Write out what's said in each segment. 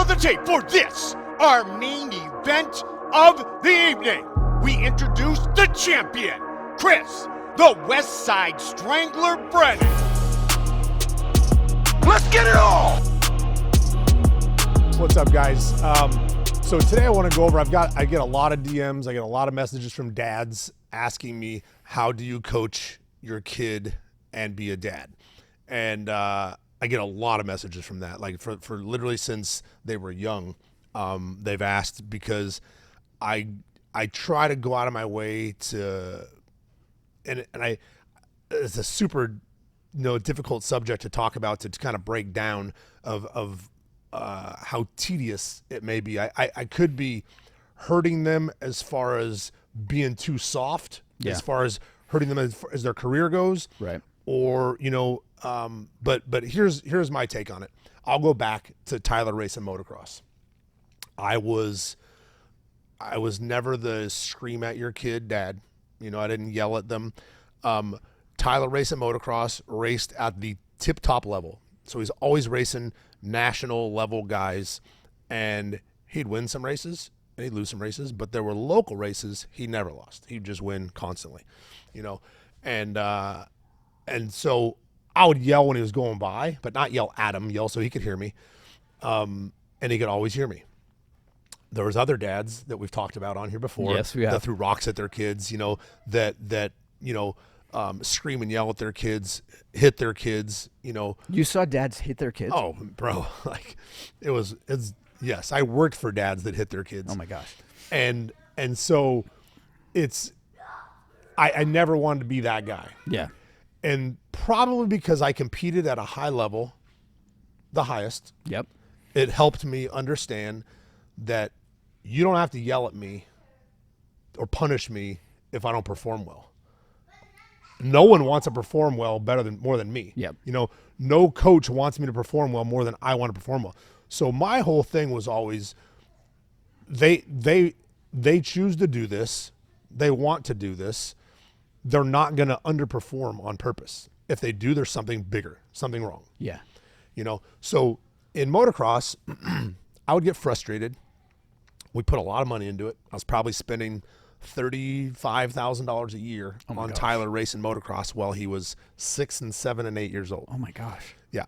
the tape for this, our main event of the evening. We introduce the champion, Chris, the West Side Strangler Brennan. Let's get it on! What's up, guys? So today I want to go over, I get a lot of DMs, I get a lot of messages from dads asking me, how do you coach your kid and be a dad? And I get a lot of messages from that, like for literally since they were young. They've asked because I try to go out of my way to, and it's a super difficult subject to talk about, to kind of break down of how tedious it may be. I could be hurting them as far as being too soft, as far as hurting them as their career goes, right? Or but here's my take on it. I'll go back to Tyler racing motocross. I was never the scream at your kid dad. I didn't yell at them. Tyler racing motocross raced at the tip top level, so he's always racing national level guys, and he'd win some races and he'd lose some races, but there were local races he never lost. He'd just win constantly, and so I would yell when he was going by, but not yell at him, yell so he could hear me, and he could always hear me. There was other dads that we've talked about on here before, yes, we have, that threw rocks at their kids, that scream and yell at their kids, hit their kids, You saw dads hit their kids? Oh, bro, yes, I worked for dads that hit their kids. Oh my gosh. And so I never wanted to be that guy. Yeah. And probably because I competed at a high level, the highest. Yep. It helped me understand that you don't have to yell at me or punish me if I don't perform well. No one wants to perform well more than me. Yep. No coach wants me to perform well more than I want to perform well. So my whole thing was always, they choose to do this. They want to do this. They're not going to underperform on purpose. If they do, there's something bigger, something wrong. Yeah. So in motocross, I would get frustrated. We put a lot of money into it. I was probably spending $35,000 a year on Tyler racing motocross while he was 6 and 7 and 8 years old. Oh my gosh. Yeah.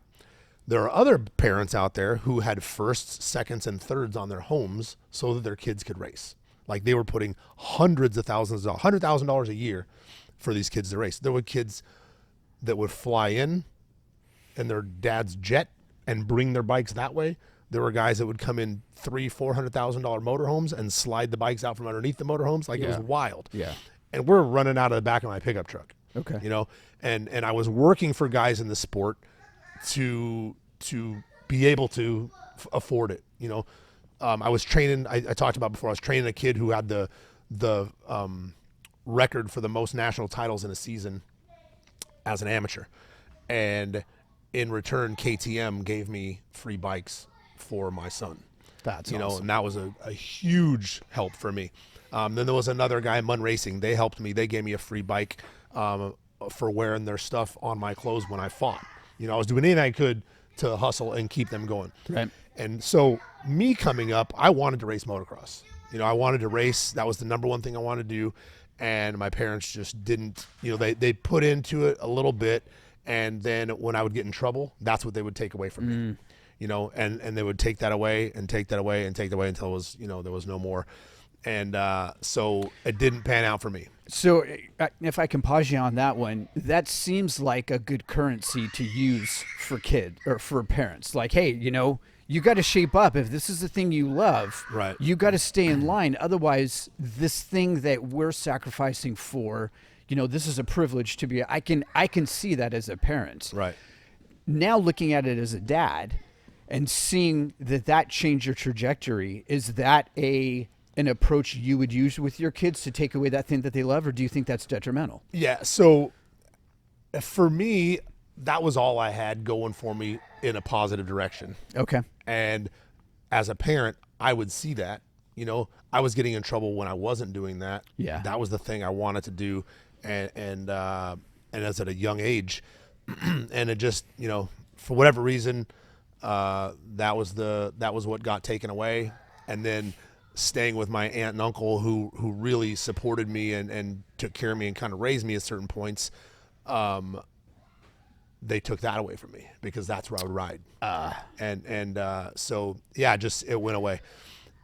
There are other parents out there who had firsts, seconds, and thirds on their homes so that their kids could race. Like they were putting hundreds of thousands, $100,000 a year for these kids to race. There were kids that would fly in their dad's jet and bring their bikes that way. There were guys that would come in $300,000-$400,000 motorhomes and slide the bikes out from underneath the motorhomes. Like it was wild. Yeah. And we're running out of the back of my pickup truck. Okay. And I was working for guys in the sport to be able to afford it. I was training. I talked about before. I was training a kid who had the record for the most national titles in a season as an amateur, and in return, KTM gave me free bikes for my son. That's awesome. And that was a huge help for me. Then there was another guy, Mun Racing. They helped me. They gave me a free bike for wearing their stuff on my clothes when I fought. I was doing anything I could to hustle and keep them going. Right. And so me coming up, I wanted to race motocross. I wanted to race. That was the number one thing I wanted to do. And my parents just didn't, they put into it a little bit. And then when I would get in trouble, that's what they would take away from me. And they would take that away and take that away and take that away until it was, there was no more. And so it didn't pan out for me. So if I can pause you on that one, that seems like a good currency to use for kid or for parents. Like, hey, you got to shape up. If this is the thing you love, right, you got to stay in line. Otherwise, this thing that we're sacrificing for, this is a privilege to be. I can see that as a parent. Right. Now looking at it as a dad and seeing that changed your trajectory, is that an approach you would use with your kids to take away that thing that they love, or do you think that's detrimental? Yeah. So for me, that was all I had going for me in a positive direction. Okay. And as a parent, I would see that, I was getting in trouble when I wasn't doing that. Yeah. That was the thing I wanted to do. And as at a young age, and it just, for whatever reason, That was what got taken away. And then staying with my aunt and uncle who really supported me and took care of me and kind of raised me at certain points, they took that away from me because that's where I would ride. So yeah, just it went away.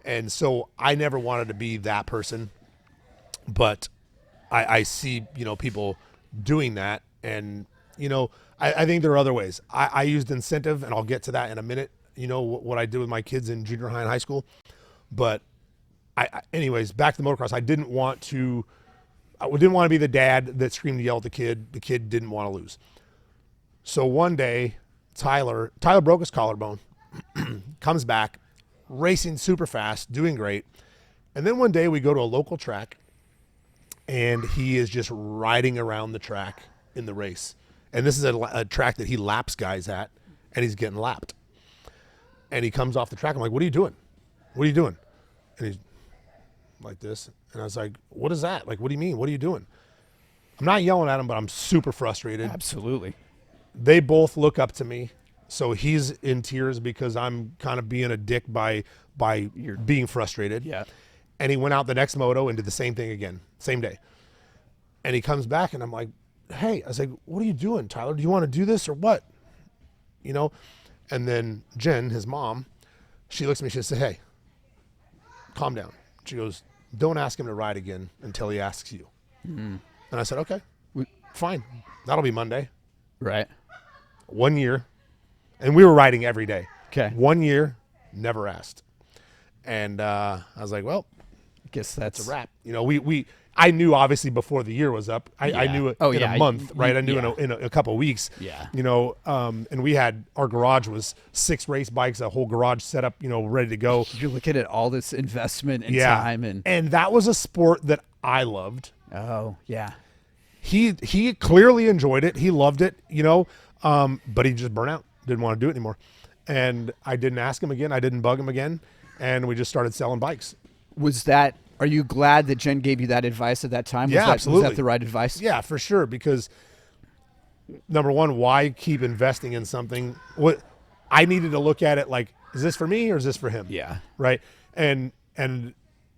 And so I never wanted to be that person, but I see, people doing that. And, I think there are other ways. I used incentive, and I'll get to that in a minute, what I did with my kids in junior high and high school. But anyways, back to the motocross. I didn't want to be the dad that screamed and yelled at the kid. The kid didn't want to lose. So one day, Tyler broke his collarbone, comes back, racing super fast, doing great. And then one day we go to a local track, and he is just riding around the track in the race. And this is a track that he laps guys at, and he's getting lapped. And he comes off the track. I'm like, what are you doing? What are you doing? And he's like this. And I was like, what is that? Like, what do you mean? What are you doing? I'm not yelling at him, but I'm super frustrated. Absolutely. They both look up to me. So he's in tears because I'm kind of being a dick by being frustrated. Yeah. And he went out the next moto and did the same thing again, same day. And he comes back, and I'm like, hey, I was like, what are you doing, Tyler? Do you want to do this or what? And then Jen, his mom, she looks at me, she says, hey, calm down. She goes, don't ask him to ride again until he asks you. Mm-hmm. And I said, okay, fine. That'll be Monday. Right. 1 year. And we were riding every day. Okay. 1 year, never asked. And I was like, well, I guess that's a wrap. I knew obviously before the year was up. I knew it in a month, right? I knew in a couple of weeks. Yeah. And we had, our garage was 6 race bikes, a whole garage set up, ready to go. You're looking at all this investment and time. And that was a sport that I loved. Oh, yeah. He clearly enjoyed it. He loved it, but he just burnt out. Didn't want to do it anymore. And I didn't ask him again. I didn't bug him again. And we just started selling bikes. Are you glad that Jen gave you that advice at that time? Absolutely. Was that the right advice? Yeah, for sure. Because number one, why keep investing in something? What I needed to look at it like, is this for me or is this for him? Yeah. Right. And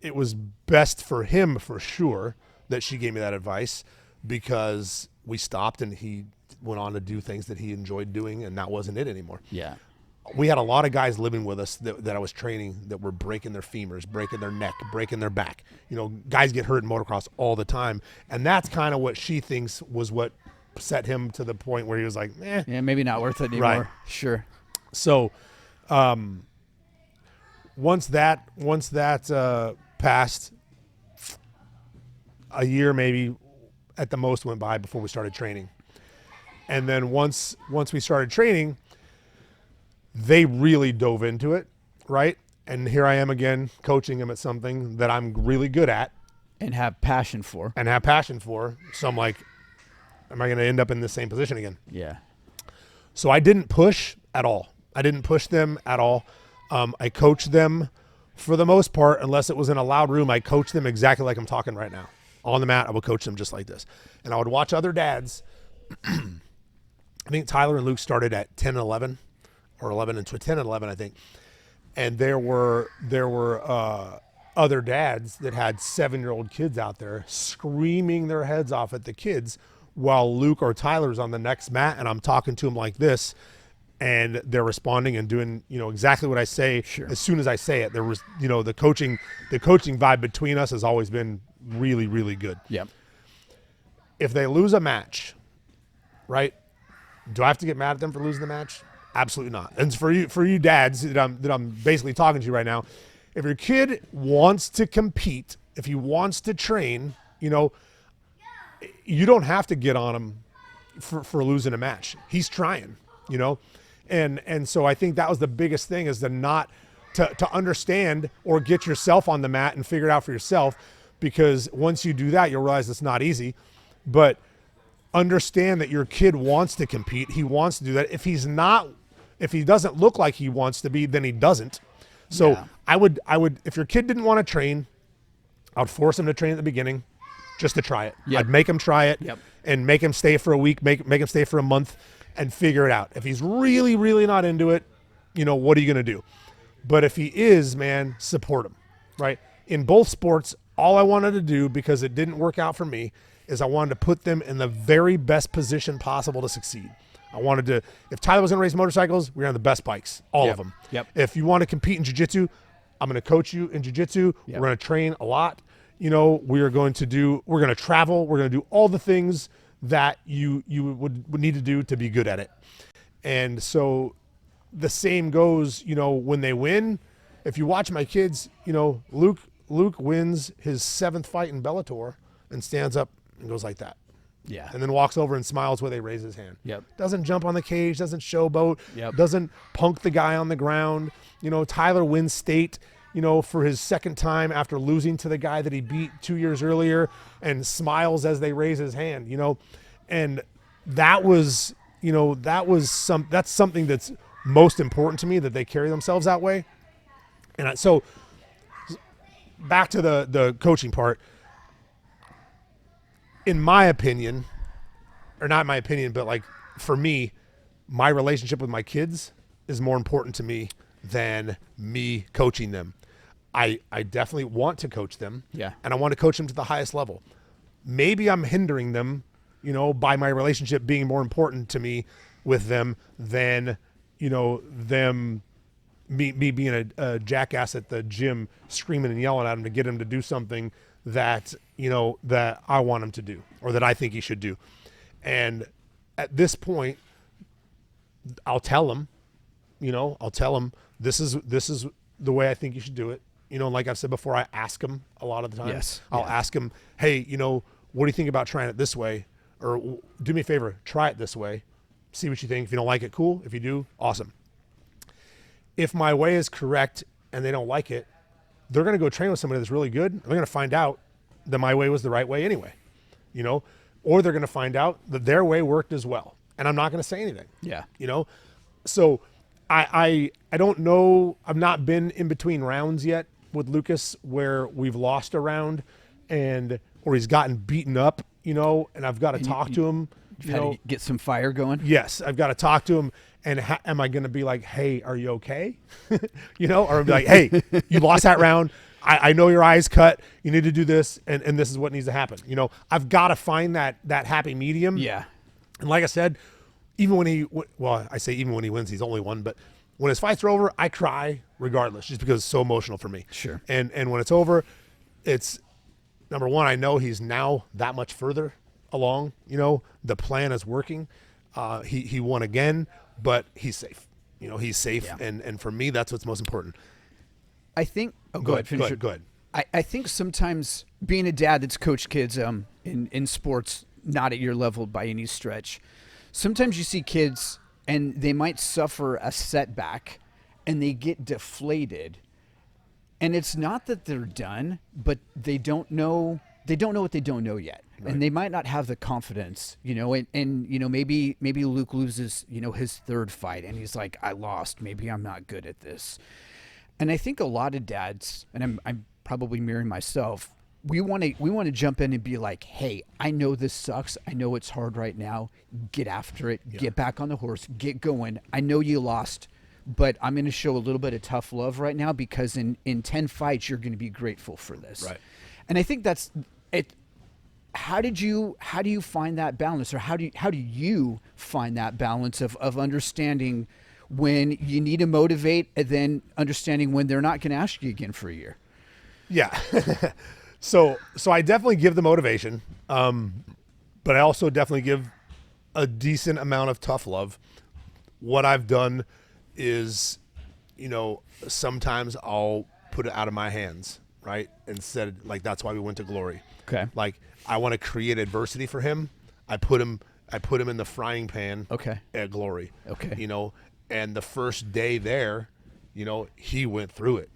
it was best for him for sure that she gave me that advice, because we stopped and he went on to do things that he enjoyed doing, and that wasn't it anymore. Yeah. We had a lot of guys living with us that I was training that were breaking their femurs, breaking their neck, breaking their back. Guys get hurt in motocross all the time. And that's kind of what she thinks was what set him to the point where he was like, Yeah, maybe not worth it anymore. Right. Sure. So once that passed, a year maybe at the most went by before we started training. And then once we started training, they really dove into it, right? And here I am again coaching them at something that I'm really good at. And have passion for. So I'm like, am I going to end up in the same position again? Yeah. So I didn't push at all. I didn't push them at all. I coached them for the most part, unless it was in a loud room. I coached them exactly like I'm talking right now. On the mat, I would coach them just like this. And I would watch other dads. I think Tyler and Luke started at 10 and 11. Or 11 and 10 and 11, I think. And there were other dads that had 7-year-old kids out there screaming their heads off at the kids while Luke or Tyler's on the next mat, and I'm talking to them like this, and they're responding and doing exactly what I say. Sure. As soon as I say it. There was the coaching vibe between us has always been really, really good. Yep. If they lose a match, right? Do I have to get mad at them for losing the match? Absolutely not. And for you dads that I'm basically talking to you right now, if your kid wants to compete, if he wants to train, you don't have to get on him for losing a match. He's trying, and so I think that was the biggest thing, is to understand or get yourself on the mat and figure it out for yourself, because once you do that, you'll realize it's not easy. But understand that your kid wants to compete. He wants to do that. If he doesn't look like he wants to be, then he doesn't. So yeah. I would, if your kid didn't want to train, I would force him to train at the beginning just to try it. Yep. I'd make him try it. Yep. And make him stay for a week, make him stay for a month and figure it out. If he's really, really not into it, what are you going to do? But if he is, man, support him, right? In both sports, all I wanted to do, because it didn't work out for me, is I wanted to put them in the very best position possible to succeed. I wanted to, if Tyler was going to race motorcycles, we're on the best bikes, all of them. Yep. If you want to compete in jiu-jitsu, I'm going to coach you in jiu-jitsu. Yep. We're going to train a lot. We're going to travel. We're going to do all the things that you would need to do to be good at it. And so the same goes, when they win. If you watch my kids, Luke wins his 7th fight in Bellator and stands up and goes like that. Yeah. And then walks over and smiles where they raise his hand. Yep. Doesn't jump on the cage, doesn't showboat, Yep. doesn't punk the guy on the ground. Tyler wins state, for his 2nd time after losing to the guy that he beat 2 years earlier, and smiles as they raise his hand, And that was, that's something that's most important to me, that they carry themselves that way. And so back to the coaching part. In my opinion, or not my opinion, but like for me, my relationship with my kids is more important to me than me coaching them. I definitely want to coach them. Yeah. And I want to coach them to the highest level. Maybe I'm hindering them, by my relationship being more important to me with them than, me being a jackass at the gym screaming and yelling at him to get him to do something that, that I want him to do, or that I think he should do. And at this point, I'll tell him, this is the way I think you should do it. Like I've said before, I ask him a lot of the time. Yes. I'll ask him, hey, what do you think about trying it this way? Or do me a favor, try it this way. See what you think. If you don't like it, cool. If you do, awesome. If my way is correct and they don't like it, they're going to go train with somebody that's really good. And they're going to find out that my way was the right way anyway, or they're going to find out that their way worked as well. And I'm not going to say anything. Yeah. So I don't know. I've not been in between rounds yet with Lucas where we've lost a round or he's gotten beaten up, and I've got to talk to him. To get some fire going. Yes, I've got to talk to him. And am I going to be like, hey, are you okay? Or I'll be like, hey, you lost that round. I know your eyes cut. You need to do this, and this is what needs to happen. I've got to find that happy medium. Yeah. And like I said, even when even when he wins, he's only won. But when his fights are over, I cry regardless, just because it's so emotional for me. Sure. And when it's over, it's, number one, I know he's now that much further along. The plan is working. He won again, but he's safe. He's safe. Yeah. And for me, that's what's most important. I think. Oh, go ahead. Finish it. Go ahead. I think sometimes being a dad that's coached kids in sports, not at your level by any stretch, sometimes you see kids and they might suffer a setback and they get deflated. And it's not that they're done, but they don't know what they don't know yet. Right. And they might not have the confidence, and maybe Luke loses, his 3rd fight and he's like, I lost, maybe I'm not good at this. And I think a lot of dads, and I'm probably mirroring myself, we want to jump in and be like, hey, I know this sucks. I know it's hard right now. Get after it. Yeah. Get back on the horse. Get going. I know you lost, but I'm going to show a little bit of tough love right now, because in 10 fights, you're going to be grateful for this. Right. And I think that's it. How do you find that balance, or how do you find that balance of understanding when you need to motivate, and then understanding when they're not going to ask you again for a year? Yeah. So I definitely give the motivation, but I also definitely give a decent amount of tough love. What I've done is, sometimes I'll put it out of my hands, right? And said, like, that's why we went to Glory. Okay. Like, I want to create adversity for him. I put him in the frying pan. Okay. At Glory. Okay. And the first day there, he went through it,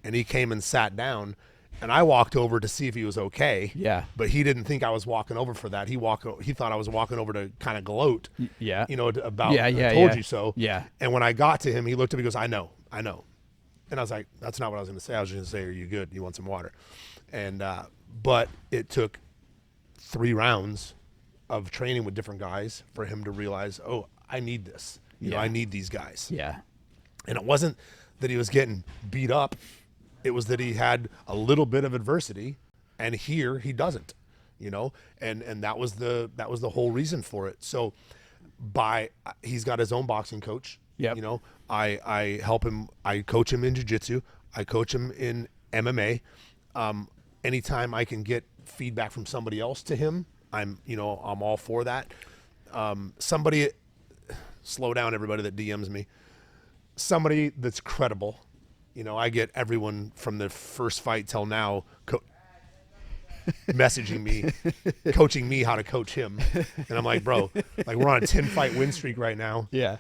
and he came and sat down, and I walked over to see if he was okay. Yeah. But he didn't think I was walking over for that. He thought I was walking over to kind of gloat. Yeah. About I told you so. Yeah. And when I got to him, he looked at me and goes, I know. And I was like, that's not what I was going to say. I was just going to say, are you good? You want some water? And but it took 3 rounds of training with different guys for him to realize, oh, I need this. I need these guys. Yeah. And it wasn't that he was getting beat up. It was that he had a little bit of adversity, and here he doesn't, and that was the whole reason for it. So he's got his own boxing coach. Yep. I help him. I coach him in jiu-jitsu. I coach him in MMA. Anytime I can get feedback from somebody else to him, I'm all for that. Somebody, slow down, everybody that DMs me. Somebody that's credible. I get everyone from the first fight till now messaging me, coaching me how to coach him. And I'm like, bro, like we're on a 10-fight win streak right now. Yeah.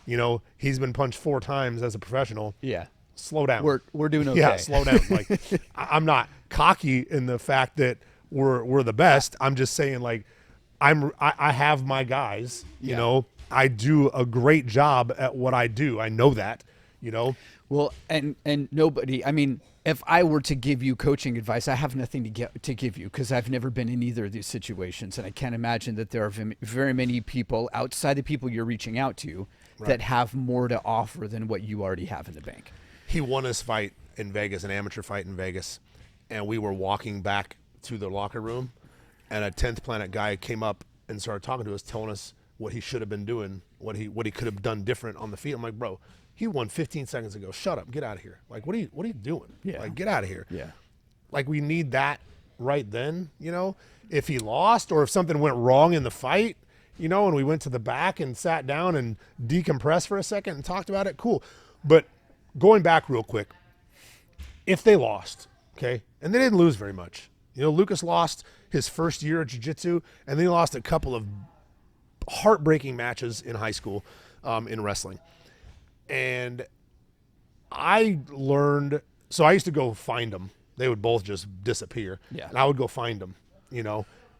He's been punched 4 times as a professional. Yeah. Slow down. We're doing okay. Yeah, slow down. Like I'm not cocky in the fact that we're the best. I'm just saying like I have my guys, I do a great job at what I do. I know that, Well, and nobody, I mean, if I were to give you coaching advice, I have nothing to give you because I've never been in either of these situations. And I can't imagine that there are very many people outside the people you're reaching out to that have more to offer than what you already have in the bank. He won his fight in Vegas, an amateur fight in Vegas. And we were walking back to the locker room, and a 10th Planet guy came up and started talking to us, telling us what he should have been doing, what he could have done different on the field. I'm like, bro, he won 15 seconds ago. Shut up. Get out of here. Like, what are you doing? Yeah. Like, get out of here. Yeah. Like, we need that right then, if he lost or if something went wrong in the fight, and we went to the back and sat down and decompressed for a second and talked about it. Cool. But going back real quick, if they lost, okay, and they didn't lose very much. Lucas lost his first year of jiu-jitsu, and then he lost a couple of heartbreaking matches in high school in wrestling. And I learned, so I used to go find them. They would both just disappear. Yeah. And I would go find them,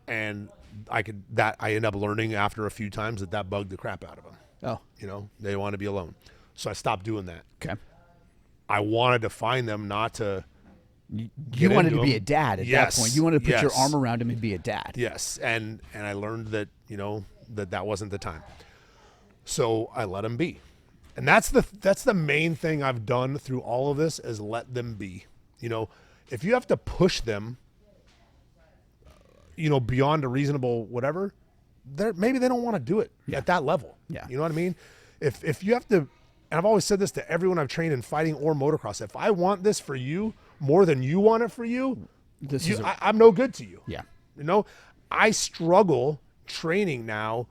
and I ended up learning after a few times that bugged the crap out of them. Oh. They want to be alone. So I stopped doing that. Okay. I wanted to find them, not to You wanted to be a dad at that point. You wanted to put your Yes. arm around him and be a dad. Yes, and I learned that that wasn't the time. So I let him be, and that's the main thing I've done through all of this is let them be. If you have to push them, beyond a reasonable whatever, maybe they don't want to do it at that level. Yeah. You know what I mean? If you have to, and I've always said this to everyone I've trained in fighting or motocross, if I want this for you more than you want it for you, I'm no good to you. Yeah. I struggle training now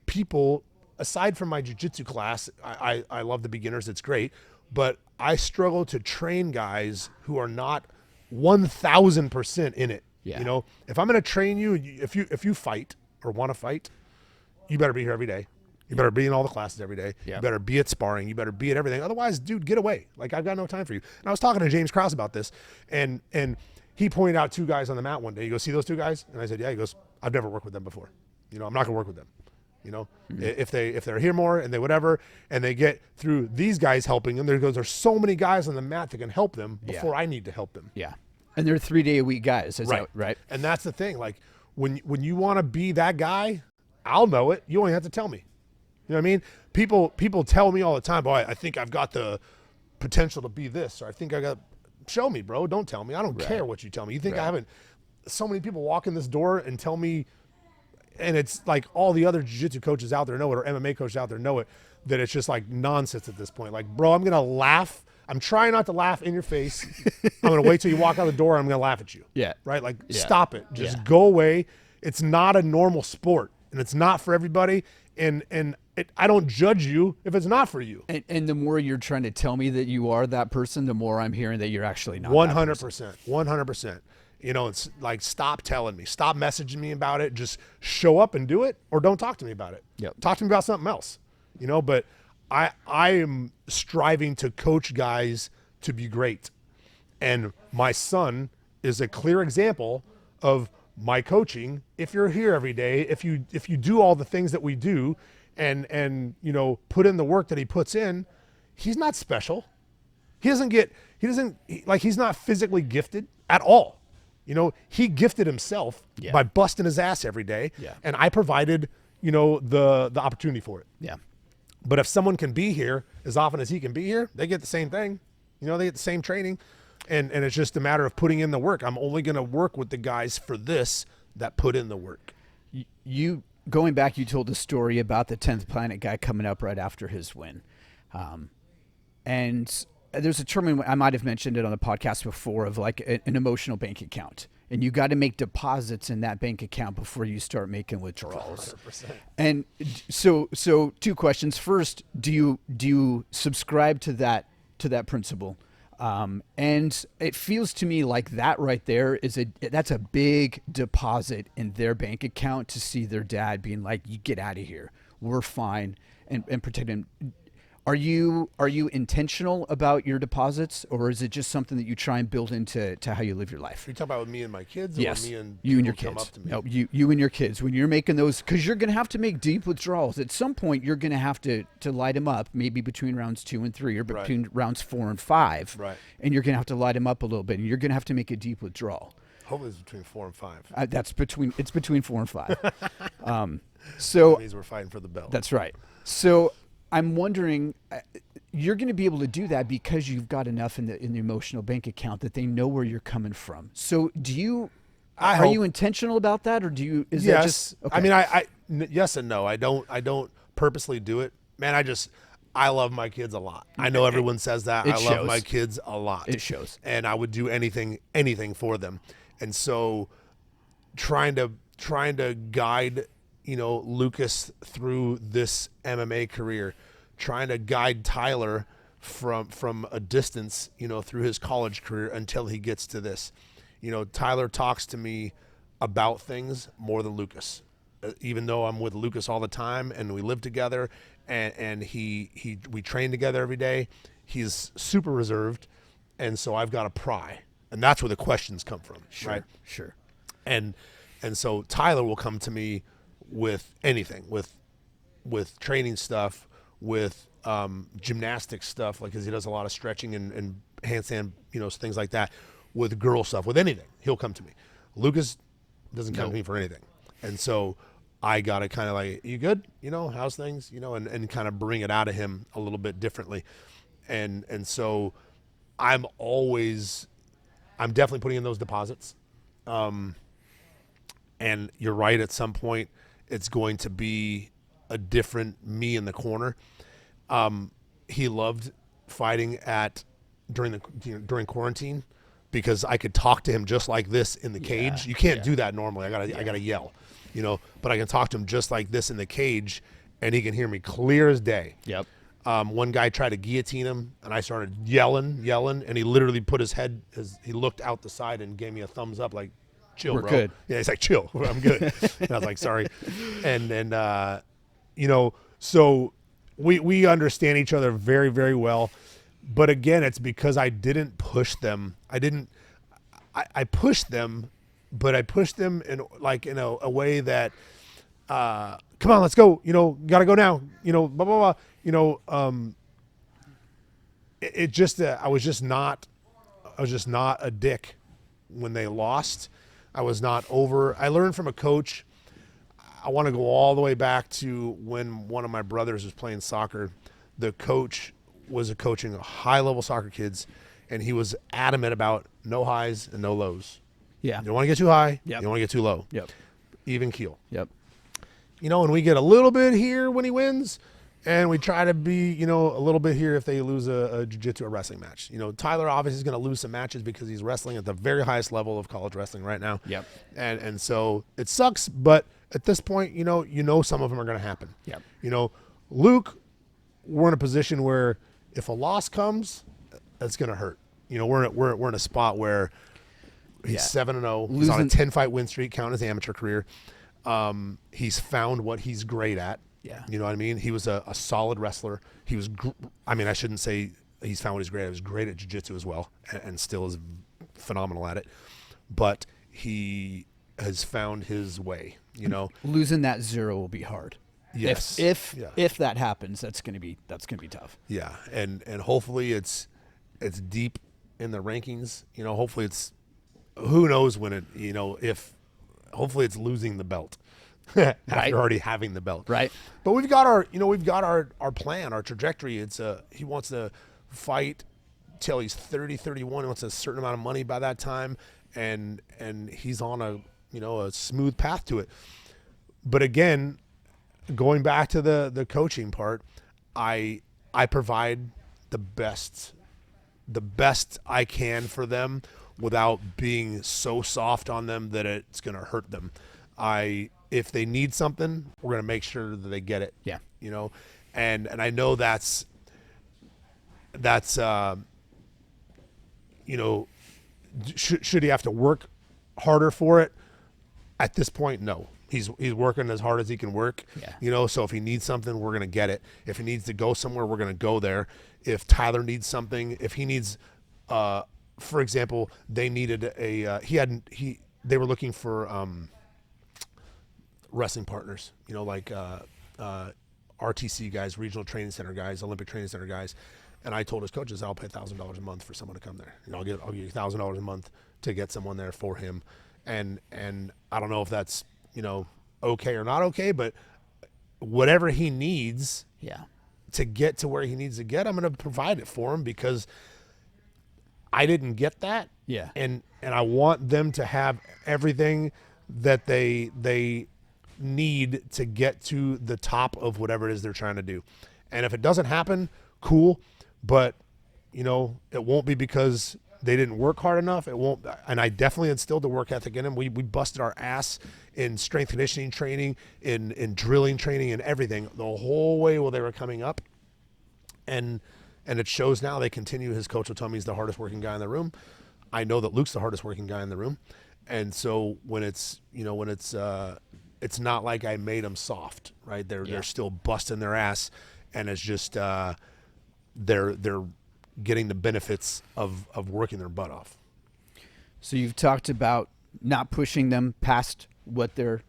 people, aside from my jiu-jitsu class. I love the beginners. It's great. But I struggle to train guys who are not 1,000% in it. Yeah. If I'm going to train you, if you fight or want to fight, you better be here every day. You better be in all the classes every day. Yeah. You better be at sparring. You better be at everything. Otherwise, dude, get away. Like, I've got no time for you. And I was talking to James Krause about this, and he pointed out 2 guys on the mat one day. He goes, see those 2 guys? And I said, yeah. He goes, I've never worked with them before. I'm not going to work with them. If they're here more and they whatever, and they get through these guys helping them, there's so many guys on the mat that can help them before I need to help them. Yeah. And they're 3-day-a-week guys. Right. And that's the thing. Like, when you want to be that guy, I'll know it. You only have to tell me. You know what I mean? People tell me all the time, boy, I think I've got the potential to be this, or I think I got, show me, bro. Don't tell me. I don't care what you tell me. You think I haven't, so many people walk in this door and tell me, and it's like all the other jiu-jitsu coaches out there know it, or MMA coaches out there know it, that it's just like nonsense at this point. Like, bro, I'm going to laugh. I'm trying not to laugh in your face. I'm going to wait till you walk out the door and I'm going to laugh at you. Yeah. Right? Like, stop it. Just go away. It's not a normal sport, and it's not for everybody. And I don't judge you if it's not for you. And the more you're trying to tell me that you are that person, the more I'm hearing that you're actually not. 100%. 100%. It's like, stop telling me. Stop messaging me about it. Just show up and do it, or don't talk to me about it. Yep. Talk to me about something else. But I am striving to coach guys to be great. And my son is a clear example of my coaching. If you're here every day, if you do all the things that we do and put in the work that he puts in, he's not special. He's not physically gifted at all. He gifted himself by busting his ass every day. Yeah. And I provided, the opportunity for it. Yeah. But if someone can be here as often as he can be here, they get the same thing. You know, they get the same training. And it's just a matter of putting in the work. I'm only going to work with the guys for this that put in the work. You going back, you told a story about the 10th Planet guy coming up right after his win. And there's a term, I might have mentioned it on the podcast before, of like an emotional bank account. And you got to make deposits in that bank account before you start making withdrawals. 100%. And so two questions. First, do you subscribe to that principle? And it feels to me like that right there that's a big deposit in their bank account to see their dad being like, you get out of here. We're fine. And protect him. Are you intentional about your deposits, or is it just something that you try and build into how you live your life? Are you talking about with me and my kids? Yes, or me and you and your people kids. come up to me? No, you and your kids. When you're making those, because you're going to have to make deep withdrawals. At some point, you're going to have to light them up, maybe between rounds 2 and 3, or between rounds 4 and 5. Right. And you're going to have to light them up a little bit, and you're going to have to make a deep withdrawal. Hopefully it's between 4 and 5. It's between 4 and 5. So That means we're fighting for the belt. that's right. So I'm wondering, you're going to be able to do that because you've got enough in the emotional bank account that they know where you're coming from. So are you intentional about that, or is that just okay? I mean, yes and no. I don't purposely do it. Man, I love my kids a lot. I know everyone says that. I love my kids a lot. It shows. And I would do anything for them. And so trying to guide, Lucas through this MMA career, trying to guide Tyler from a distance, through his college career until he gets to this. Tyler talks to me about things more than Lucas, even though I'm with Lucas all the time and we live together and we train together every day. He's super reserved. And so I've got to pry, and that's where the questions come from. Sure, right? Sure. And so Tyler will come to me with anything, with training stuff, with gymnastic stuff, like, because he does a lot of stretching and handstand, things like that, with girl stuff, with anything. He'll come to me. Lucas doesn't come to me for anything. And so I got to kind of like, you good? How's things? And kind of bring it out of him a little bit differently. And so I'm definitely putting in those deposits. And you're right, at some point it's going to be a different me in the corner. He loved fighting during quarantine, because I could talk to him just like this in the cage. You can't do that normally. I gotta yell, but I can talk to him just like this in the cage, and he can hear me clear as day. Yep. One guy tried to guillotine him, and I started yelling, and he literally put his head, he looked out the side and gave me a thumbs up, like, chill, We're bro. good. Yeah, he's like, chill, I'm good. And I was like, sorry. And so we understand each other very, very well. But again, it's because I didn't push them. I pushed them, but I pushed them in a way that, come on, let's go. Gotta go now. Blah blah blah. It just I was just not a dick when they lost. I was not over. I learned from a coach. I want to go all the way back to when one of my brothers was playing soccer. The coach was coaching high-level soccer kids, and he was adamant about no highs and no lows. Yeah. You don't want to get too high. Yep. You don't want to get too low. Yep. Even keel. Yep. And we get a little bit here when he wins, and we try to be, a little bit here if they lose a jiu-jitsu or wrestling match. Tyler obviously is going to lose some matches because he's wrestling at the very highest level of college wrestling right now. Yep. And so it sucks, but at this point, some of them are going to happen. Yep. Luke, we're in a position where if a loss comes, that's going to hurt. We're in a spot where he's 7-0. He's on a 10-fight win streak, counting his amateur career. He's found what he's great at. Yeah. You know what I mean? He was a solid wrestler. He was, I shouldn't say he's found what he's great at. He was great at jiu-jitsu as well, and still is phenomenal at it. But he has found his way, Losing that 0 will be hard. Yes. If that happens, that's gonna be tough. Yeah. And hopefully it's deep in the rankings. Hopefully it's, who knows when it, hopefully it's losing the belt after already having the belt. Right. But we've got our plan, our trajectory. It's he wants to fight till he's 30, 31. He wants a certain amount of money by that time, and he's on a smooth path to it. But again, going back to the coaching part, I provide the best I can for them without being so soft on them that it's going to hurt them. If they need something, we're going to make sure that they get it. Yeah. And I know that's should he have to work harder for it? At this point, no. He's working as hard as he can work. Yeah. So if he needs something, we're going to get it. If he needs to go somewhere, we're going to go there. If Tyler needs something, if he needs, for example, they needed they were looking for wrestling partners, like RTC guys, regional training center guys, Olympic training center guys. And I told his coaches, I'll pay $1,000 a month for someone to come there. I'll give you $1,000 a month to get someone there for him. And I don't know if that's, okay or not okay, but whatever he needs to get to where he needs to get, I'm going to provide it for him because I didn't get that. Yeah. And I want them to have everything that they need to get to the top of whatever it is they're trying to do. And if it doesn't happen, cool. But, it won't be because they didn't work hard enough. It won't. And I definitely instilled the work ethic in them. We busted our ass in strength conditioning training, in drilling training and everything the whole way while they were coming up. And it shows now. They continue. His coach will tell me he's the hardest working guy in the room. I know that Luke's the hardest working guy in the room. And so when it's not like I made them soft, right? They're still busting their ass, and it's just they're getting the benefits of working their butt off. So you've talked about not pushing them past what they're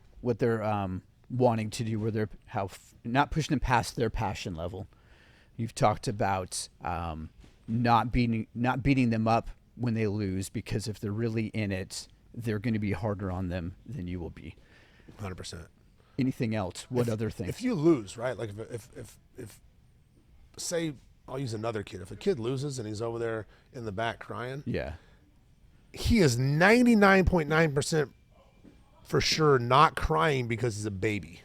wanting to do, not pushing them past their passion level. You've talked about not beating them up when they lose, because if they're really in it, they're going to be harder on them than you will be. 100%. Anything else? What other things? If you lose, right? Like if say, I'll use another kid. If a kid loses and he's over there in the back crying, he is 99.9% for sure not crying because he's a baby,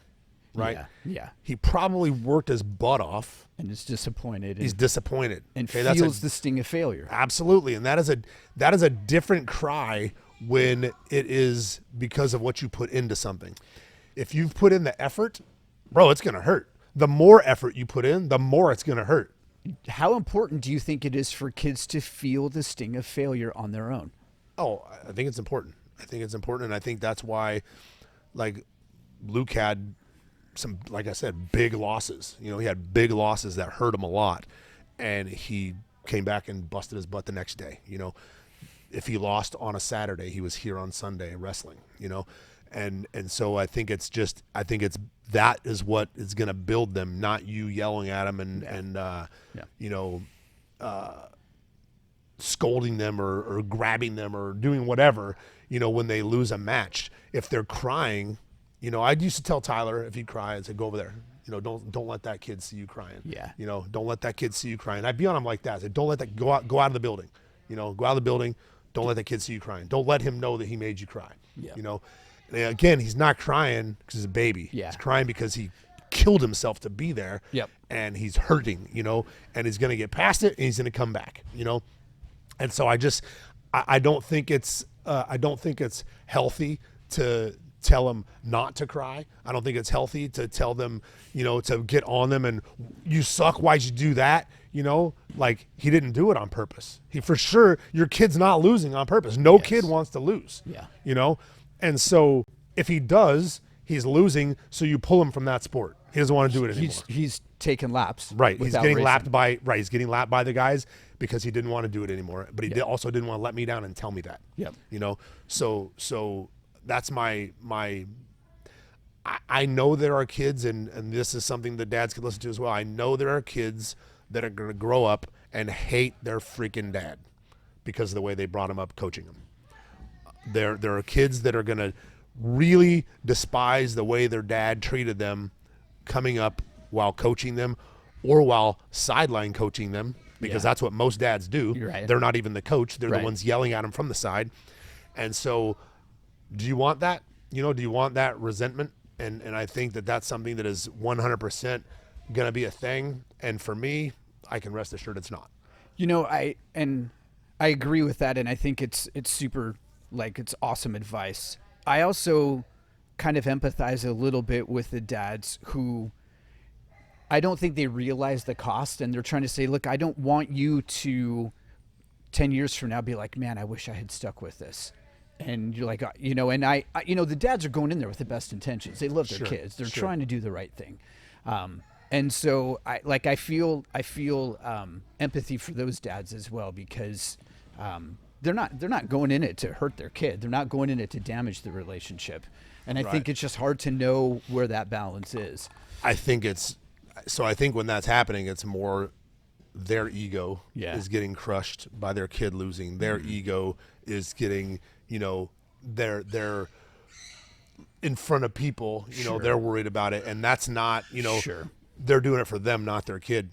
right? Yeah. He probably worked his butt off and is disappointed. He's disappointed and feels the sting of failure. Absolutely, and that is a different cry when it is because of what you put into something. If you've put in the effort, bro, it's gonna hurt. The more effort you put in, the more it's gonna hurt. How important do you think it is for kids to feel the sting of failure on their own? Oh, I think it's important. And I think that's why, like, Luke had some, like I said, big losses. He had big losses that hurt him a lot, and he came back and busted his butt the next day. If he lost on a Saturday, he was here on Sunday wrestling. And so I think that is what is going to build them, not you yelling at them and scolding them or grabbing them or doing whatever, when they lose a match. If they're crying, I used to tell Tyler, if he'd cry, I'd say, go over there. Don't let that kid see you crying. Yeah. Don't let that kid see you crying. I'd be on him like that. I said, don't let that go out of the building. Go out of the building. Don't let that kid see you crying. Don't let him know that he made you cry. Yeah. And again, he's not crying because he's a baby. Yeah. He's crying because he killed himself to be there. Yep. And he's hurting, and he's going to get past it and he's going to come back, And so I don't think it's healthy to tell them not to cry. I don't think it's healthy to tell them, to get on them and you suck. Why'd you do that? Like, he didn't do it on purpose. For sure, your kid's not losing on purpose. No kid wants to lose. Yeah. And so if he does, he's losing. So you pull him from that sport. He doesn't want to do it anymore. He's taking laps. Right. He's getting lapped by the guys because he didn't want to do it anymore. But he also didn't want to let me down and tell me that. Yep. So that's my I know there are kids, and this is something that dads can listen to as well. I know there are kids that are going to grow up and hate their freaking dad because of the way they brought him up coaching him. There are kids that are going to really despise the way their dad treated them coming up while coaching them or while sideline coaching them, because that's what most dads do. You're right. They're not even the coach. They're Right. the ones yelling at them from the side. And so do you want that? Do you want that resentment? And I think that that's something that is 100% going to be a thing. And for me, I can rest assured it's not. I agree with that, and I think it's super, it's awesome advice. I also kind of empathize a little bit with the dads who I don't think they realize the cost, and they're trying to say, look, I don't want you to 10 years from now be like, man, I wish I had stuck with this. And you're like, and I the dads are going in there with the best intentions. They love their kids. They're trying to do the right thing. And so I feel empathy for those dads as well, because they're not going in it to hurt their kid. They're not going in it to damage the relationship. And I think it's just hard to know where that balance is. I think when that's happening, it's more their ego is getting crushed by their kid losing. Their ego is getting, they're in front of people, they're worried about it. And that's not, they're doing it for them, not their kid.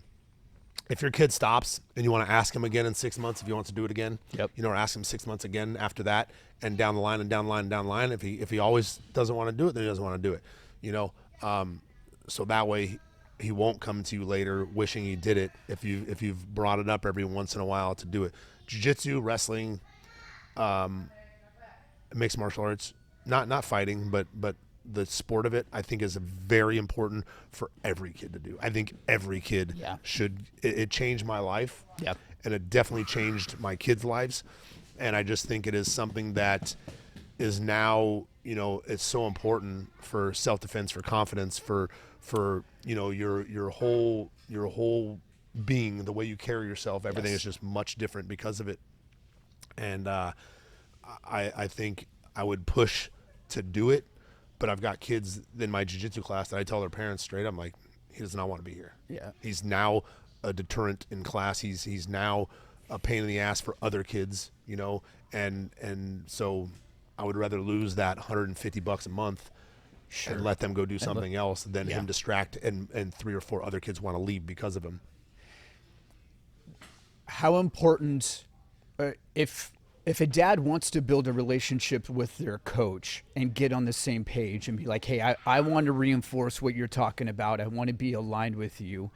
If your kid stops and you want to ask him again in 6 months if he wants to do it again, or ask him 6 months again after that, and down the line and down the line and down the line. If he always doesn't want to do it, then he doesn't want to do it. So that way he won't come to you later wishing he did it if you've brought it up every once in a while to do it. Jiu-jitsu, wrestling, mixed martial arts, not fighting, but the sport of it, I think, is very important for every kid to do. I think every kid should. It changed my life, and it definitely changed my kids' lives. And I just think it is something that is now, it's so important for self-defense, for confidence, for your whole being, the way you carry yourself. Everything is just much different because of it. And I think I would push to do it. But I've got kids in my jiu-jitsu class that I tell their parents straight, I'm like, he does not want to be here. Yeah. He's now a deterrent in class. He's now a pain in the ass for other kids, and so I would rather lose that $150 a month and let them go do something else than him distract and 3 or 4 other kids want to leave because of him. How important, if a dad wants to build a relationship with their coach and get on the same page and be like, hey, I want to reinforce what you're talking about. I want to be aligned with you.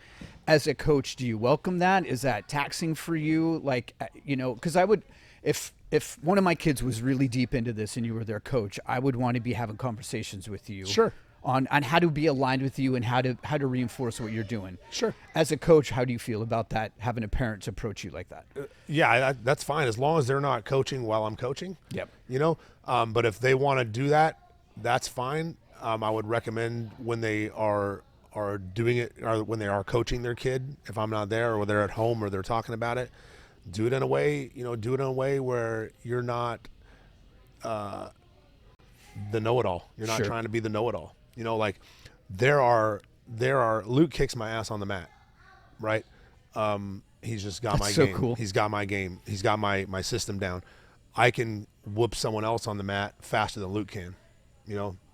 As a coach, do you welcome that? Is that taxing for you? Because I would, if one of my kids was really deep into this and you were their coach, I would want to be having conversations with you. Sure. On how to be aligned with you and how to reinforce what you're doing. Sure. As a coach, how do you feel about that, having a parent approach you like that? That's fine, as long as they're not coaching while I'm coaching. Yep. But if they want to do that, that's fine. I would recommend when they are doing it, or when they are coaching their kid, if I'm not there or they're at home or they're talking about it, do it in a way where you're not the know-it-all. You're not trying to be the know-it-all. There are Luke kicks my ass on the mat, right? He's just got my game. Cool. He's got my game. He's got my system down. I can whoop someone else on the mat faster than Luke can,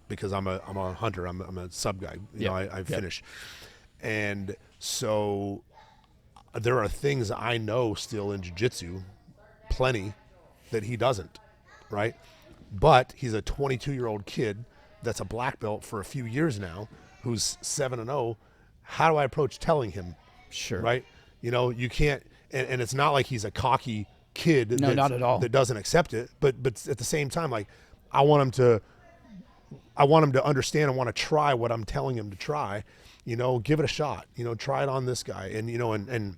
because I'm a hunter. I'm a sub guy. I finish. And so there are things I know still in jiu-jitsu, plenty, that he doesn't, right? But he's a 22-year-old kid that's a black belt for a few years now, who's 7-0. How do I approach telling him? Sure. Right? You can't, and it's not like he's a cocky kid. No, not at all. That doesn't accept it. But at the same time, I want him to understand and want to try what I'm telling him to try. Give it a shot. Try it on this guy, and and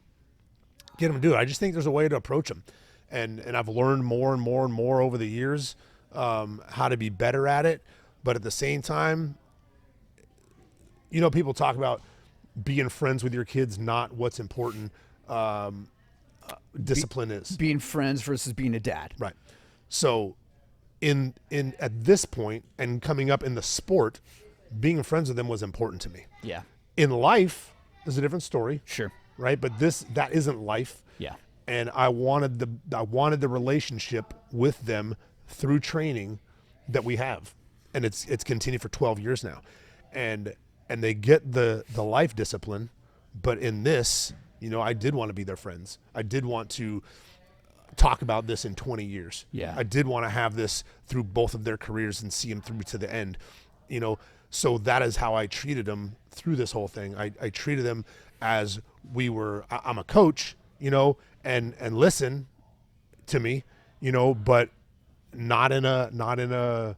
get him to do it. I just think there's a way to approach him, and I've learned more and more and more over the years how to be better at it. But at the same time, people talk about being friends with your kids, not what's important. Discipline is being friends versus being a dad. Right. So in at this point and coming up in the sport, being friends with them was important to me. Yeah. In life is a different story. Sure. Right. But that isn't life. Yeah. And I wanted the relationship with them through training that we have. and it's continued for 12 years now, and they get the life discipline, but in this, I did want to be their friends. I did want to talk about this in 20 years. Yeah. I did want to have this through both of their careers and see them through to the end, so that is how I treated them through this whole thing. I treated them as I'm a coach, and listen to me, but not in a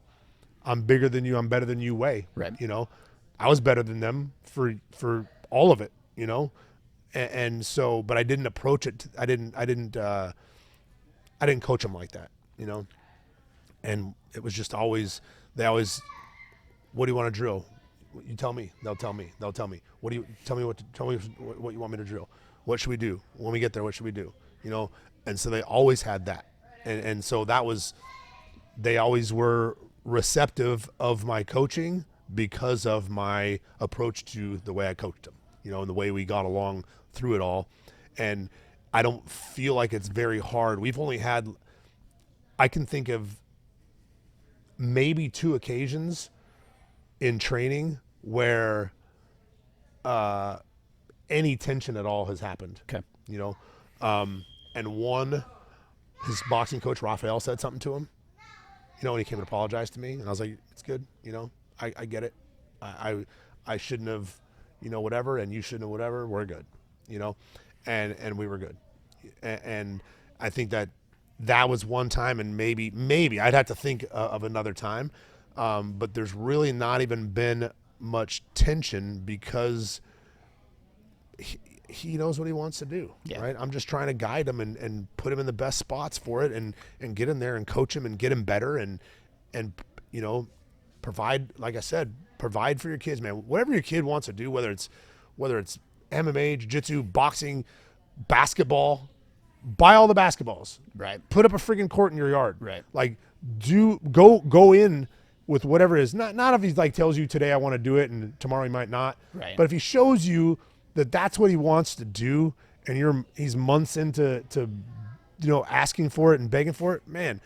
I'm bigger than you, I'm better than you way. Right. I was better than them for all of it, and so, but I didn't approach it. I didn't coach them like that, and it was just they always, what do you want to drill? You tell me. They'll tell me. What do you tell me? Tell me what you want me to drill. What should we do when we get there? What should we do? And so they always had that, and so they always were receptive of my coaching because of my approach to the way I coached them, and the way we got along through it all. And I don't feel like it's very hard. We've only had, I can think of maybe 2 occasions in training where any tension at all has happened. Okay. And one, his boxing coach Raphael said something to him, and he came and apologized to me, and I was like, it's good, I get it. I shouldn't have, whatever, and you shouldn't have whatever, we're good, and we were good. And I think that was one time, and maybe I'd have to think of another time. But there's really not even been much tension because he knows what he wants to do, right? I'm just trying to guide him and put him in the best spots for it and get him there and coach him and get him better and provide, like I said, provide for your kids, man. Whatever your kid wants to do, whether it's MMA, jiu-jitsu, boxing, basketball, buy all the basketballs. Right. Put up a freaking court in your yard. Right. Like go in with whatever it is. Not if he's tells you today I want to do it and tomorrow he might not. Right. But if he shows you that that's what he wants to do and he's months into asking for it and begging for it, man,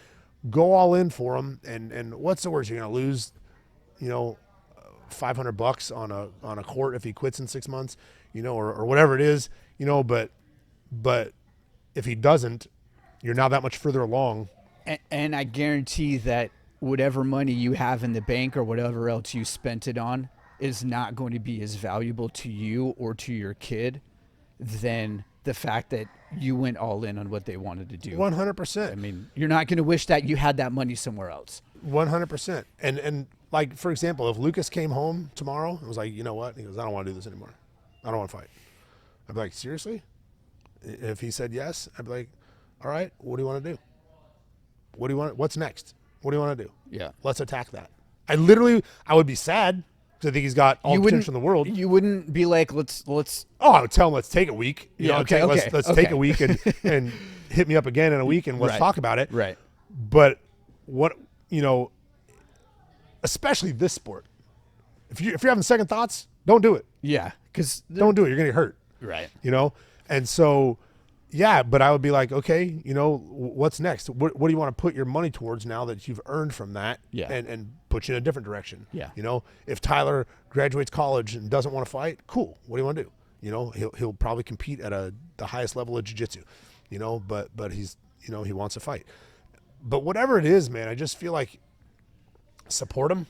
go all in for him. And what's the worst? You're gonna lose, $500 on a court if he quits in 6 months, or whatever it is, but if he doesn't, you're now that much further along. And I guarantee that whatever money you have in the bank or whatever else you spent it on is not going to be as valuable to you or to your kid than the fact that you went all in on what they wanted to do. 100%. I mean, you're not going to wish that you had that money somewhere else. 100%. And like, for example, if Lucas came home tomorrow and was like, you know what? He goes, I don't want to do this anymore. I don't want to fight. I'd be like, seriously? If he said yes, I'd be like, all right, what do you want to do? What's next? What do you want to do? Yeah. Let's attack that. I would be sad because I think he's got all the potential in the world. You wouldn't be like, let's. Oh, I would tell him, let's take a week. Okay. Let's take a week and hit me up again in a week and let's talk about it. Right. But especially this sport, if you're having second thoughts, don't do it. Yeah. Because don't do it. You're going to get hurt. Right. And so, yeah, but I would be like, okay, what's next? What do you want to put your money towards now that you've earned from that? Yeah. And put you in a different direction. Yeah. If Tyler graduates college and doesn't want to fight, cool. What do you want to do? He'll probably compete at the highest level of jiu-jitsu, but he's, he wants to fight. But whatever it is, man, I just feel like support him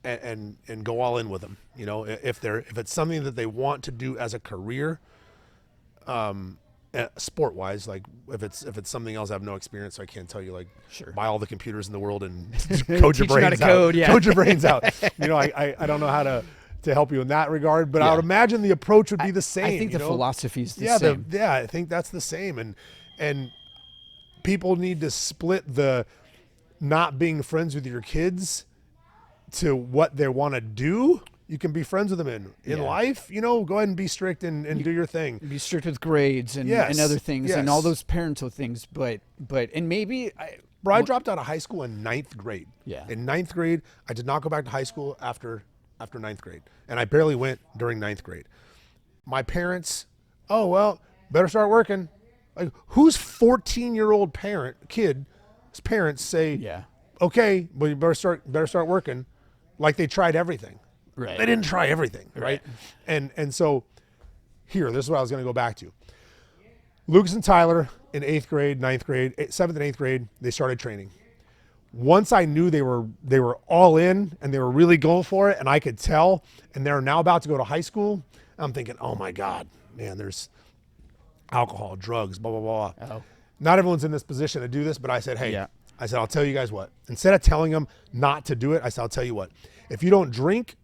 and go all in with them. If it's something that they want to do as a career, sport wise, like if it's something else I have no experience, so I can't tell you, like, sure, buy all the computers in the world and code your brains out. Code your brains out. I don't know how to help you in that regard, but I would imagine the approach would be the same. I think the philosophy is the same. I think that's the same. And people need to split the not being friends with your kids to what they want to do. You can be friends with them in life, go ahead and be strict and do your thing. Be strict with grades and other things and all those parental things. But maybe I dropped out of high school in 9th grade. Yeah. In 9th grade, I did not go back to high school after 9th grade. And I barely went during 9th grade. My parents, better start working. Like, whose 14-year-old kid's parents say, okay, but you better start working. like they tried everything. Right. They didn't try everything, right? Right. And so here, this is what I was going to go back to. Lucas and Tyler in 8th grade, 9th grade, 7th and 8th grade, they started training. Once I knew they were all in and they were really going for it, and I could tell, and they're now about to go to high school, I'm thinking, oh my God, man, there's alcohol, drugs, blah, blah, blah. Oh. Not everyone's in this position to do this, but I said, hey, Yeah. I said, I'll tell you guys what. Instead of telling them not to do it, I said, I'll tell you what. If you don't drink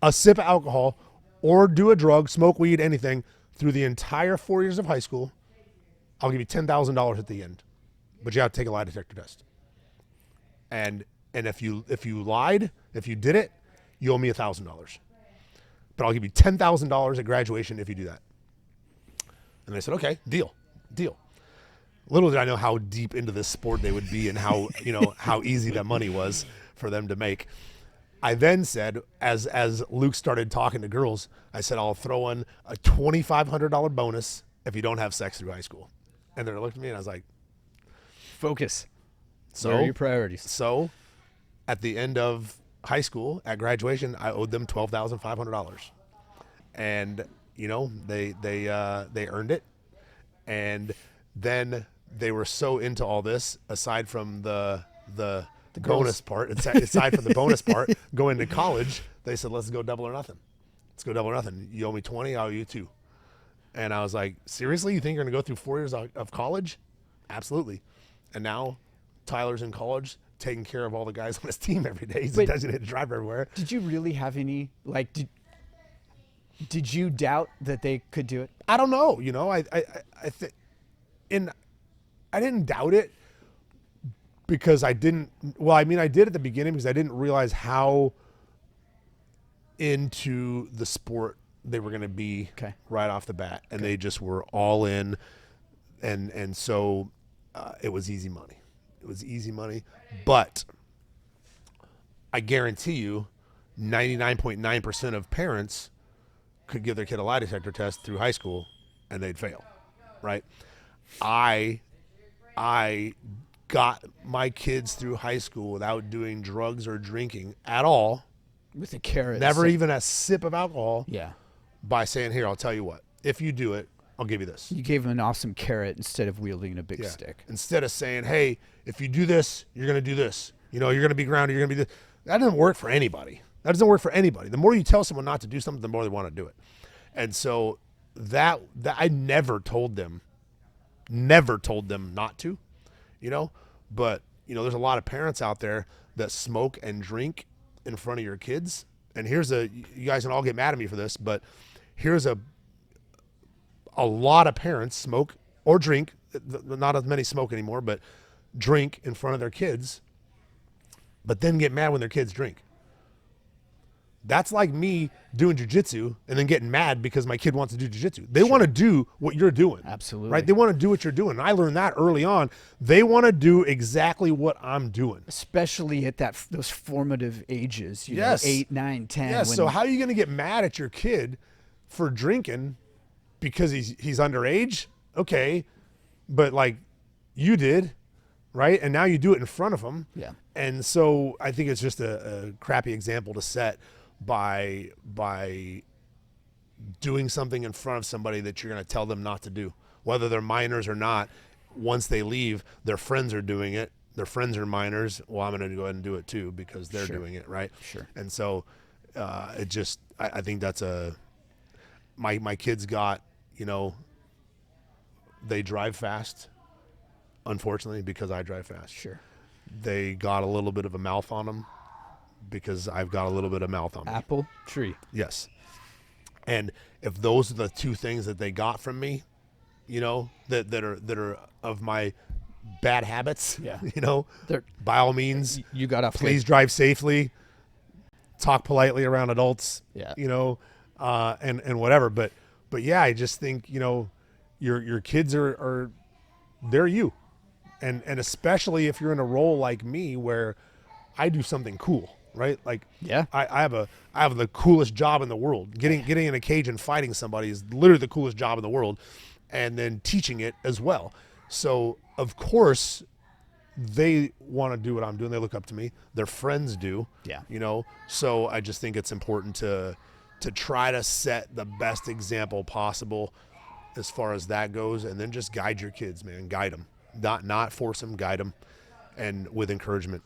a sip of alcohol or do a drug, smoke weed, anything, through the entire 4 years of high school, I'll give you $10,000 at the end. But you have to take a lie detector test. And if you lied, if you did it, you owe me $1,000. But I'll give you $10,000 at graduation if you do that. And they said, okay, deal. Little did I know how deep into this sport they would be and how, how easy that money was for them to make. I then said, as Luke started talking to girls, I said, I'll throw in a $2,500 bonus if you don't have sex through high school. And they looked at me and I was like, Focus. so Where are your priorities? So at the end of high school, at graduation, I owed them $12,500. And, they earned it. And then they were so into all this, aside from the bonus part, aside from the bonus part, going to college, they said, let's go double or nothing. Let's go double or nothing. You owe me 20, I owe you 2. And I was like, seriously? You think you're going to go through 4 years of college? Absolutely. And now Tyler's in college, taking care of all the guys on his team every day. He's a designated driver everywhere. Did you really have any, did you doubt that they could do it? I don't know. I didn't doubt it because I didn't. Well, I mean, I did at the beginning because I didn't realize how into the sport they were going to be right off the bat, and they just were all in, and so it was easy money. It was easy money, but I guarantee you, 99.9% of parents could give their kid a lie detector test through high school, and they'd fail, right? I got my kids through high school without doing drugs or drinking at all. With a carrot. Never even a sip of alcohol. Yeah. By saying, here, I'll tell you what. If you do it, I'll give you this. You gave them an awesome carrot instead of wielding a big stick. Instead of saying, hey, if you do this, you're going to do this. You're going to be grounded. You're going to be this. That doesn't work for anybody. That doesn't work for anybody. The more you tell someone not to do something, the more they want to do it. And so that I never told them not to, but there's a lot of parents out there that smoke and drink in front of your kids. And you guys can all get mad at me for this, but here's a lot of parents smoke or drink, not as many smoke anymore, but drink in front of their kids, but then get mad when their kids drink. That's like me doing jiu-jitsu and then getting mad because my kid wants to do jiu-jitsu. They want to do what you're doing. Absolutely. Right? They want to do what you're doing. And I learned that early on. They want to do exactly what I'm doing. Especially at those formative ages, Yes. 8, 9, 10. Yes. So how are you going to get mad at your kid for drinking because he's underage? Okay. But you did, right? And now you do it in front of him. Yeah. And so I think it's just a crappy example to set by doing something in front of somebody that you're going to tell them not to do, whether they're minors or not. Once they leave, their friends are doing it. Their friends are minors. Well, I'm going to go ahead and do it too because they're doing it, right? Sure. And so I think that's my kids got, they drive fast, unfortunately, because I drive fast. Sure. They got a little bit of a mouth on them because I've got a little bit of mouth on me. Apple tree. Yes. And if those are the two things that they got from me, that are of my bad habits, by all means, You got off. please drive safely, talk politely around adults, and whatever. But yeah, I just think, your kids are they're you. And especially if you're in a role like me where I do something cool, right? I have the coolest job in the world. Getting in a cage and fighting somebody is literally the coolest job in the world, and then teaching it as well. So of course they want to do what I'm doing. They look up to me. Their friends do. Yeah. You know, so I just think it's important to try to set the best example possible as far as that goes, and then just guide your kids, man. Guide them. Not force them, guide them, and with encouragement.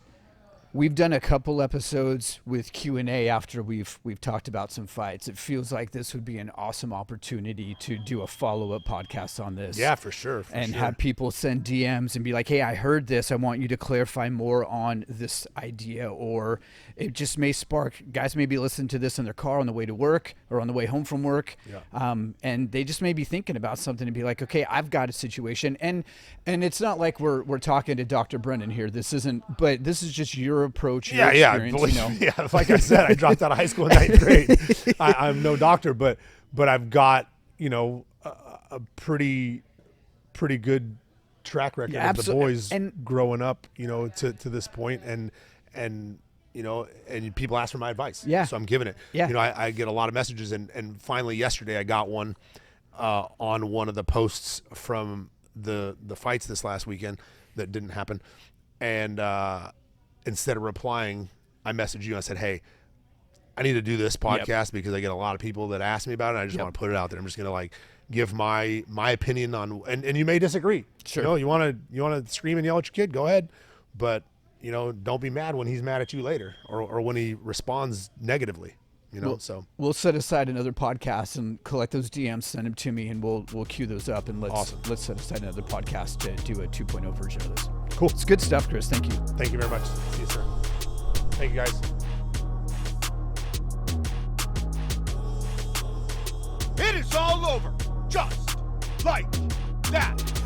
We've done a couple episodes with Q&A after we've talked about some fights. It feels like this would be an awesome opportunity to do a follow-up podcast on this. Yeah, for sure. And have people send DMs and be like, hey, I heard this. I want you to clarify more on this idea. Or it just may spark, guys may be listening to this in their car on the way to work or on the way home from work. Yeah. And they just may be thinking about something and be like, okay, I've got a situation. And it's not like we're talking to Dr. Brennan here. This isn't, but this is just your approach, your experience, you know? Yeah, like I said, I dropped out of high school in 9th grade. I'm no doctor, but I've got, you know, a pretty good track record of the boys and growing up, you know, to this point, and you know, and people ask for my advice. Yeah. So I'm giving it. Yeah. You know, I get a lot of messages, and finally yesterday I got one on one of the posts from the fights this last weekend that didn't happen, and instead of replying, I messaged you and I said, hey, I need to do this podcast because I get a lot of people that ask me about it. And I just want to put it out there. I'm just going to like give my opinion on, and you may disagree. Sure. You know, you want to scream and yell at your kid, go ahead. But, you know, don't be mad when he's mad at you later or when he responds negatively. You know, so we'll set aside another podcast and collect those DMs, send them to me, and we'll queue those up, and let's set aside another podcast to do a 2.0 version of this. Cool. It's good stuff, Chris. Thank you. Thank you very much. See you, sir. Thank you, guys. It is all over, just like that.